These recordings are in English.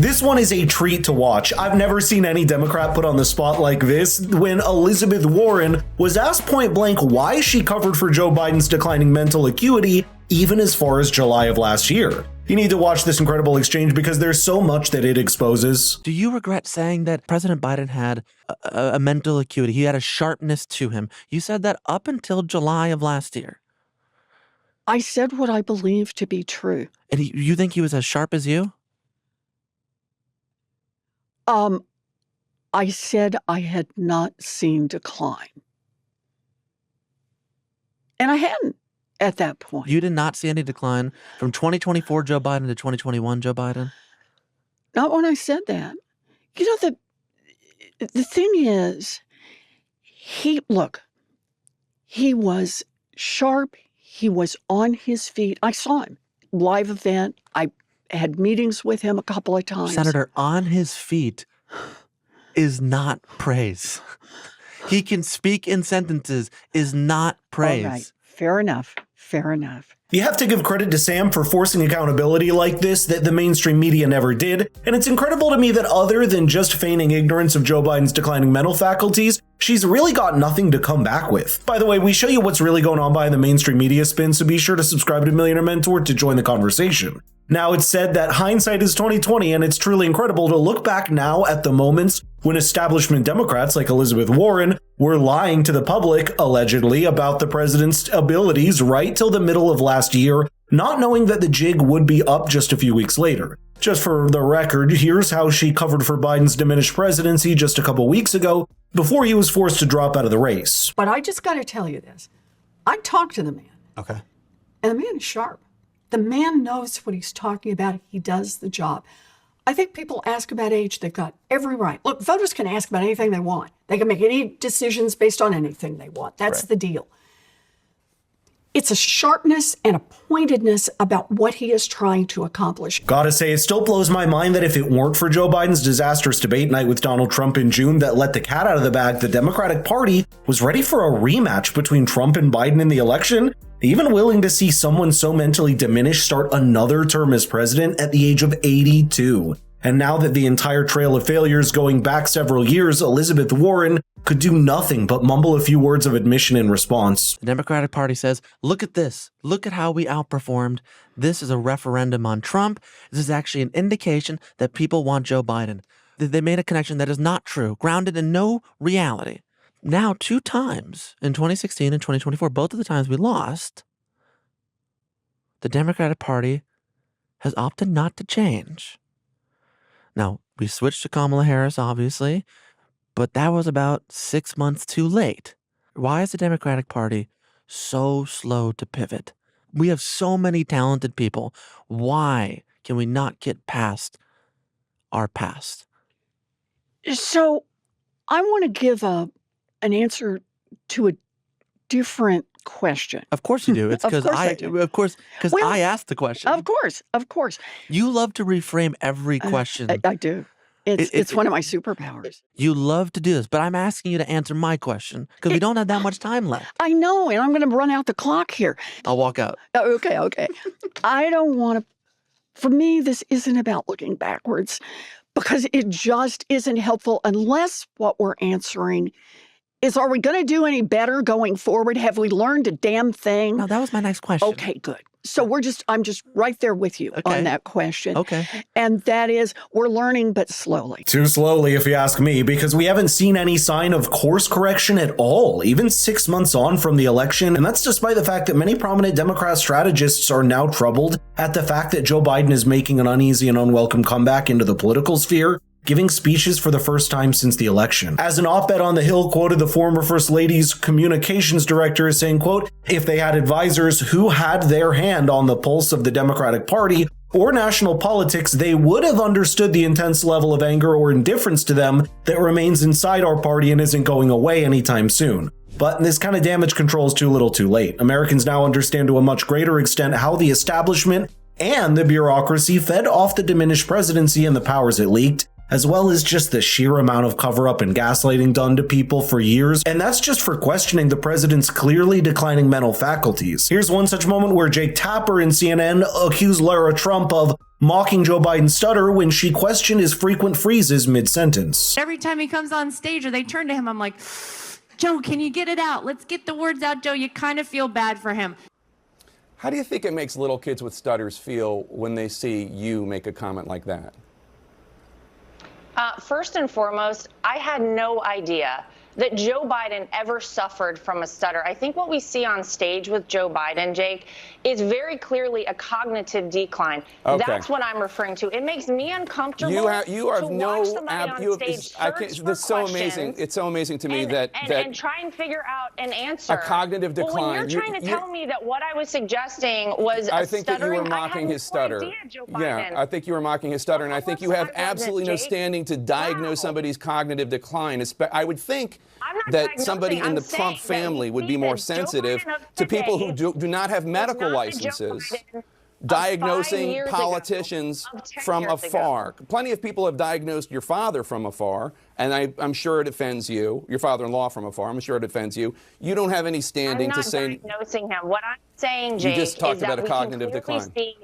This one is a treat to watch. I've never seen any Democrat put on the spot like this when Elizabeth Warren was asked point blank why she covered for Joe Biden's declining mental acuity even as far as July of last year. You need to watch this incredible exchange because there's so much that it exposes. Do you regret saying that President Biden had a mental acuity? He had a sharpness to him. You said that up until July of last year. I said what I believe to be true. And you think he was as sharp as you? I said I had not seen decline. And I hadn't at that point. You did not see any decline from 2024 Joe Biden to 2021 Joe Biden? Not when I said that. You know, the thing is, he was sharp. He was on his feet. I saw him. Live event. I had meetings with him a couple of times. Senator, on his feet is not praise. He can speak in sentences is not praise. All right. Fair enough. Fair enough. You have to give credit to Sam for forcing accountability like this that the mainstream media never did, and it's incredible to me that other than just feigning ignorance of Joe Biden's declining mental faculties, she's really got nothing to come back with. By the way, we show you what's really going on behind the mainstream media spin, so be sure to subscribe to Millionaire Mentor to join the conversation. Now, it's said that hindsight is 20/20, and it's truly incredible to look back now at the moments when establishment Democrats like Elizabeth Warren were lying to the public, allegedly, about the president's abilities right till the middle of last year, not knowing that the jig would be up just a few weeks later. Just for the record, here's how she covered for Biden's diminished presidency just a couple weeks ago, before he was forced to drop out of the race. But I just got to tell you this. I talked to the man. Okay. And the man is sharp. The man knows what he's talking about. He does the job. I think people ask about age. They've got every right. Look, voters can ask about anything they want. They can make any decisions based on anything they want. That's right. The deal. It's a sharpness and a pointedness about what he is trying to accomplish. Gotta say, it still blows my mind that if it weren't for Joe Biden's disastrous debate night with Donald Trump in June that let the cat out of the bag, the Democratic Party was ready for a rematch between Trump and Biden in the election, even willing to see someone so mentally diminished start another term as president at the age of 82. And now that the entire trail of failures going back several years, Elizabeth Warren could do nothing but mumble a few words of admission in response. The Democratic Party says, look at this. Look at how we outperformed. This is a referendum on Trump. This is actually an indication that people want Joe Biden. They made a connection that is not true, grounded in no reality. Now, 2 times, in 2016 and 2024, both of the times we lost, the Democratic Party has opted not to change. Now, we switched to Kamala Harris, obviously, but that was about 6 months too late. Why is the Democratic Party so slow to pivot? We have so many talented people. Why can we not get past our past? So I want to give an answer to a different question. Of course you do. It's because I asked the question. Of course. You love to reframe every question. I do. It's one of my superpowers. You love to do this, but I'm asking you to answer my question because we don't have that much time left. I know, and I'm going to run out the clock here. I'll walk out. Okay. I don't want to. For me, this isn't about looking backwards because it just isn't helpful unless what we're answering is, are we going to do any better going forward? Have we learned a damn thing? No, that was my next question. Okay, good. So I'm just right there with you on that question. Okay. And that is, we're learning, but slowly. Too slowly, if you ask me, because we haven't seen any sign of course correction at all, even 6 months on from the election. And that's despite the fact that many prominent Democrat strategists are now troubled at the fact that Joe Biden is making an uneasy and unwelcome comeback into the political sphere, giving speeches for the first time since the election. As an op-ed on the Hill quoted the former First Lady's communications director as saying, quote, if they had advisors who had their hand on the pulse of the Democratic Party or national politics, they would have understood the intense level of anger or indifference to them that remains inside our party and isn't going away anytime soon. But this kind of damage control is too little too late. Americans now understand to a much greater extent how the establishment and the bureaucracy fed off the diminished presidency and the powers it leaked, as well as just the sheer amount of cover-up and gaslighting done to people for years, and that's just for questioning the president's clearly declining mental faculties. Here's one such moment where Jake Tapper in CNN accused Lara Trump of mocking Joe Biden's stutter when she questioned his frequent freezes mid-sentence. Every time he comes on stage or they turn to him, I'm like, Joe, can you get it out? Let's get the words out, Joe. You kind of feel bad for him. How do you think it makes little kids with stutters feel when they see you make a comment like that? First and foremost, I had no idea that Joe Biden ever suffered from a stutter. I think what we see on stage with Joe Biden, Jake, is very clearly a cognitive decline. Okay. That's what I'm referring to. It makes me uncomfortable You have to watch somebody on stage search for That's so amazing. It's so amazing to me that try and figure out an answer. A cognitive decline. Well, when you're trying to tell me that what I was suggesting was I think that you were mocking his stutter. Yeah, I think you were mocking his stutter, and I think you have absolutely no standing to diagnose somebody's cognitive decline. I would think that somebody in the Trump family would be more sensitive to people who do not have medical licenses diagnosing politicians from afar. Plenty of people have diagnosed your father from afar, and I'm sure it offends you. Your father-in-law from afar. I'm sure it offends you. You don't have any standing to say. I'm not diagnosing him. What I'm saying, Jake, you just talked is about that a cognitive we can decline. See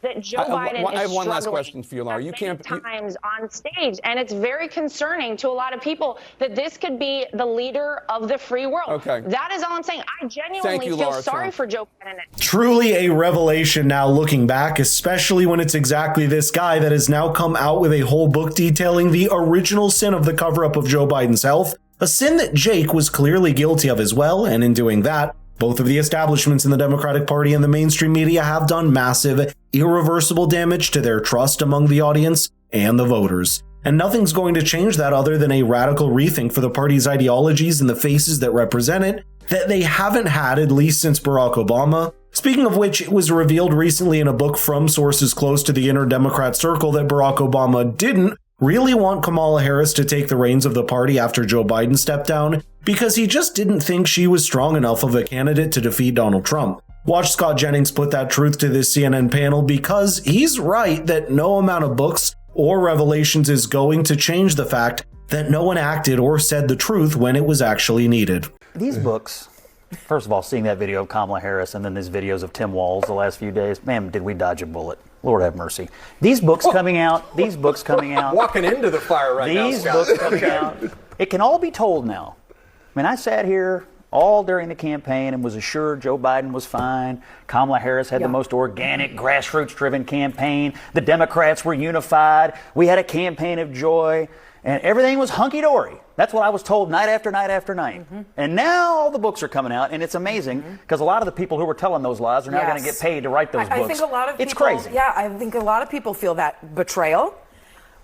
that Joe Biden I have one last struggling question for you, Laura. You can't times on stage, and it's very concerning to a lot of people that this could be the leader of the free world. Okay. That is all I'm saying. I genuinely feel Laura sorry Trump. for Joe Biden. Truly a revelation now looking back, especially when it's exactly this guy that has now come out with a whole book detailing the original sin of the cover-up of Joe Biden's health, a sin that Jake was clearly guilty of as well, and in doing that, both of the establishments in the Democratic Party and the mainstream media have done massive, irreversible damage to their trust among the audience and the voters. And nothing's going to change that other than a radical rethink for the party's ideologies and the faces that represent it that they haven't had at least since Barack Obama. Speaking of which, it was revealed recently in a book from sources close to the inner Democrat circle that Barack Obama didn't really want Kamala Harris to take the reins of the party after Joe Biden stepped down because he just didn't think she was strong enough of a candidate to defeat Donald Trump. Watch Scott Jennings put that truth to this CNN panel because he's right that no amount of books or revelations is going to change the fact that no one acted or said the truth when it was actually needed. These books, first of all, seeing that video of Kamala Harris and then these videos of Tim Walz the last few days, man, did we dodge a bullet. Lord have mercy. These books coming out. Walking into the fire right now, These Scott. books coming out. It can all be told now. I mean, I sat here all during the campaign and was assured Joe Biden was fine. Kamala Harris had the most organic, grassroots-driven campaign. The Democrats were unified. We had a campaign of joy. And everything was hunky-dory. That's what I was told night after night after night. Mm-hmm. And now all the books are coming out, and it's amazing because a lot of the people who were telling those lies are now going to get paid to write those books. I think a lot of people, it's crazy. Yeah, I think a lot of people feel that betrayal,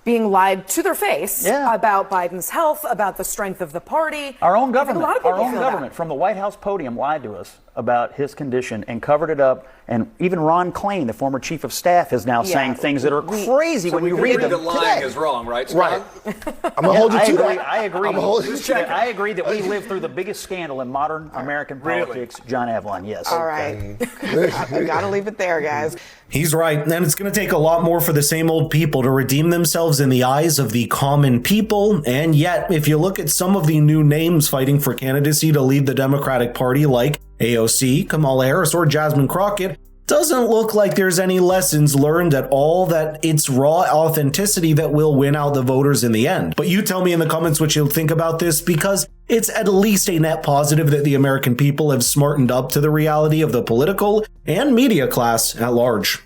being lied to their face about Biden's health, about the strength of the party. Our own government, that. from the White House podium lied to us about his condition and covered it up. And even Ron Klain, the former chief of staff, is now saying things that are crazy when you read them. The lying is wrong, right, Scott? I'm gonna hold you to that. I agree that we lived through the biggest scandal in modern American politics. John Avlon, yes. All right. I gotta leave it there, guys. He's right, and it's going to take a lot more for the same old people to redeem themselves in the eyes of the common people, and yet, if you look at some of the new names fighting for candidacy to lead the Democratic Party like AOC, Kamala Harris, or Jasmine Crockett, doesn't look like there's any lessons learned at all, that it's raw authenticity that will win out the voters in the end. But you tell me in the comments what you'll think about this, because it's at least a net positive that the American people have smartened up to the reality of the political and media class at large.